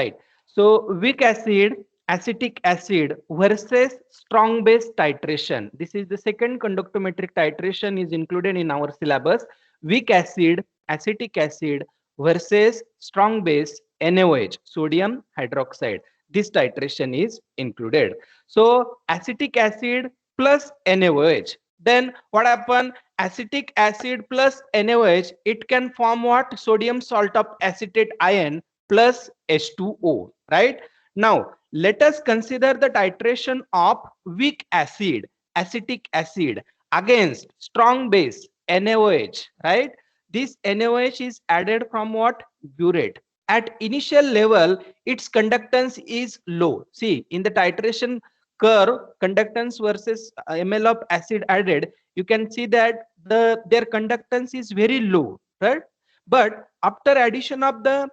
right? So weak acid, acetic acid versus strong base titration. This is the second conductometric titration is included in our syllabus. Weak acid, acetic acid versus strong base NaOH, sodium hydroxide. This titration is included. So acetic acid plus NaOH. Then what happen? Acetic acid plus NaOH, it can form what? Sodium salt of acetate ion plus H2O, right? Now, let us consider the titration of weak acid, acetic acid against strong base, NaOH, right? This NaOH is added from what? Burette. At initial level, its conductance is low. See, in the titration curve, conductance versus ml of acid added, you can see that their conductance is very low, right? But after addition of the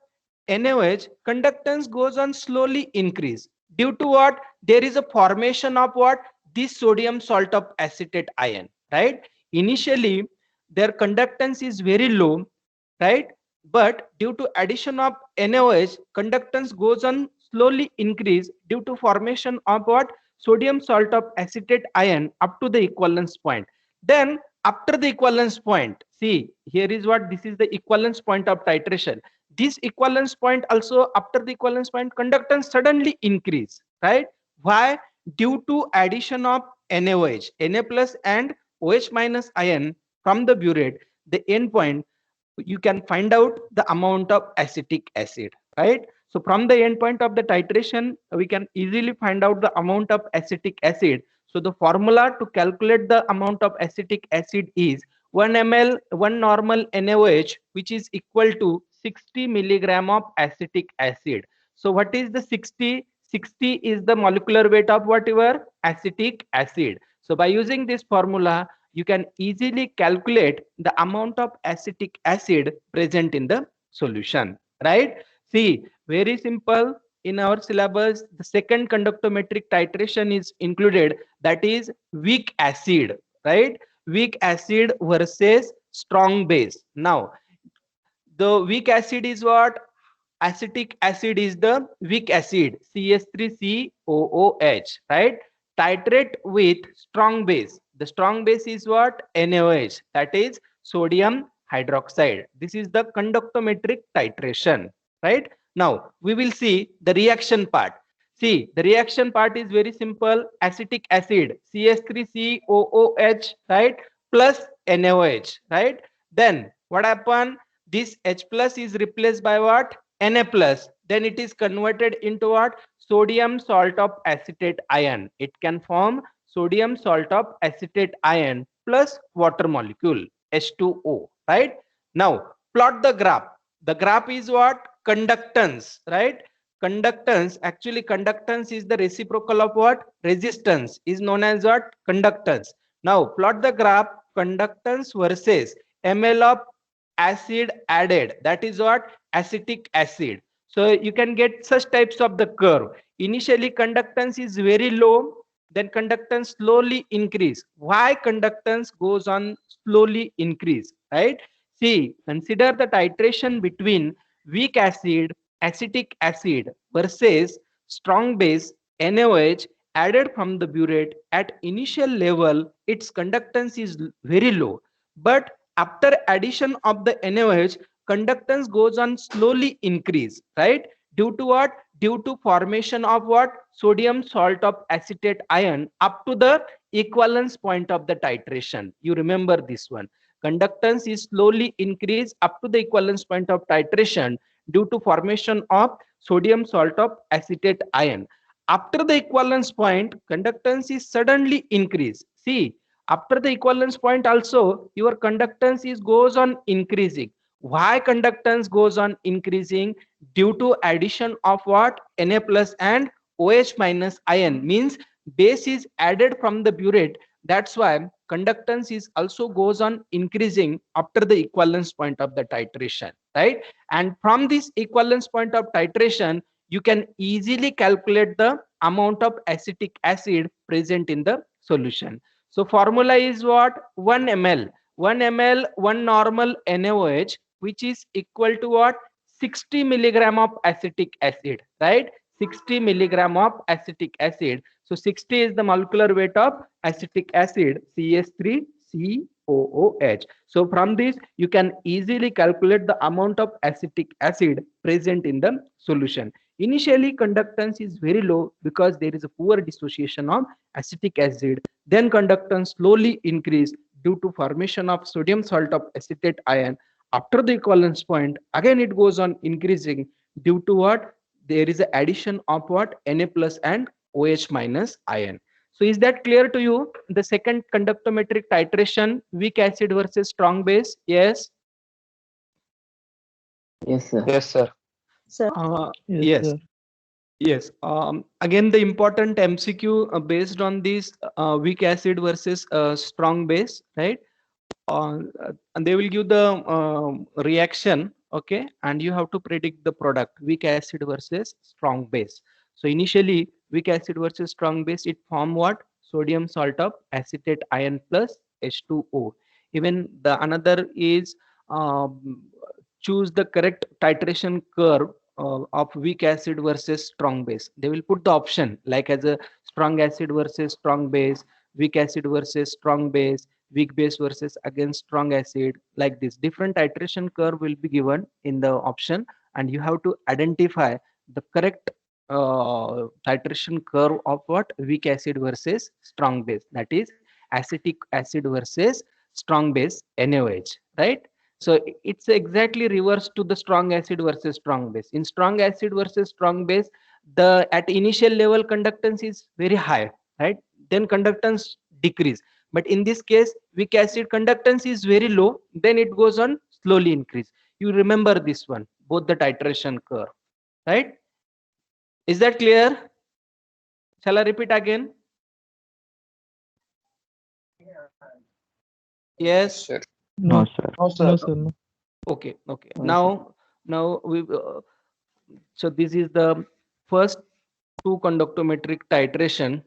NaOH, conductance goes on slowly increase. Due to what? There is a formation of what? This sodium salt of acetate ion, right? Initially, their conductance is very low, right? But due to addition of NaOH, conductance goes on slowly increase due to formation of what? Sodium salt of acetate ion up to the equivalence point. Then after the equivalence point, see, here is what? This is the equivalence point of titration. This equivalence point also, after the equivalence point, conductance suddenly increase, right? Why? Due to addition of NaOH, Na plus and OH minus ion from the burette, the end point, you can find out the amount of acetic acid, right? So from the end point of the titration, we can easily find out the amount of acetic acid. So the formula to calculate the amount of acetic acid is 1 ml 1 normal NaOH, which is equal to 60 milligram of acetic acid. So what is the 60? 60 is the molecular weight of whatever acetic acid. So by using this formula, you can easily calculate the amount of acetic acid present in the solution, right? See, very simple. In our syllabus, the second conductometric titration is included, that is weak acid, right? Weak acid versus strong base. Now, the weak acid is what? Acetic acid is the weak acid, CH3COOH, right? Titrate with strong base. The strong base is what? NaOH, that is sodium hydroxide. This is the conductometric titration, right? Now we will see the reaction part. See, the reaction part is very simple. Acetic acid, CH3COOH, right, plus NaOH, right? Then what happen? This H plus is replaced by what? Na plus. Then it is converted into what? Sodium salt of acetate ion. It can form sodium salt of acetate ion plus water molecule, H2O, right? Now plot the graph. The graph is what? Conductance, right? Conductance, actually conductance is the reciprocal of what? Resistance is known as what? Conductance. Now plot the graph, conductance versus ml of acid added, that is what? Acetic acid. So you can get such types of the curve. Initially conductance is very low, then conductance slowly increase. Why conductance goes on slowly increase, right? See, consider the titration between weak acid, acetic acid versus strong base, NaOH, added from the burette. At initial level, its conductance is very low, but after addition of the NaOH, conductance goes on slowly increase, right? Due to what? Due to formation of what? Sodium salt of acetate ion up to the equivalence point of the titration. You remember this one. Conductance is slowly increased up to the equivalence point of titration due to formation of sodium salt of acetate ion. After the equivalence point, conductance is suddenly increased. See, after the equivalence point also, your conductance is goes on increasing. Why conductance goes on increasing? Due to addition of what? Na plus and OH minus ion, means base is added from the burette. That's why conductance is also goes on increasing after the equivalence point of the titration, right? And from this equivalence point of titration, you can easily calculate the amount of acetic acid present in the solution. So formula is what? 1 ml. 1 ml, 1 normal NaOH, which is equal to what? 60 milligram of acetic acid, right? 60 milligram of acetic acid. So 60 is the molecular weight of acetic acid, CH3COOH. So from this, you can easily calculate the amount of acetic acid present in the solution. Initially, conductance is very low because there is a poor dissociation of acetic acid. Then conductance slowly increase due to formation of sodium salt of acetate ion. After the equivalence point, again it goes on increasing due to what? There is an addition of what? Na plus and OH minus ion. So is that clear to you? The second conductometric titration, weak acid versus strong base? Yes. Yes, sir. Yes, sir. Sir. Yes. Yes. Again, the important MCQ based on this weak acid versus strong base, right? And they will give the reaction, okay, and you have to predict the product weak acid versus strong base. So initially, weak acid versus strong base, it form what? Sodium salt of acetate ion plus H2O. Even the another is choose the correct titration curve of weak acid versus strong base. They will put the option like as a strong acid versus strong base, weak acid versus strong base, weak base versus against strong acid. Like this different titration curve will be given in the option, and you have to identify the correct titration curve of what? Weak acid versus strong base, that is acetic acid versus strong base, NaOH, right? So it's exactly reverse to the strong acid versus strong base. In strong acid versus strong base, the at initial level conductance is very high, right? Then conductance decrease. But in this case, weak acid conductance is very low, then it goes on slowly increase. You remember this one, both the titration curve, right? Is that clear? Shall I repeat again? Yes. Sir. No, sir. No, sir. Okay. Okay. No, Now we. So this is the first two conductometric titration.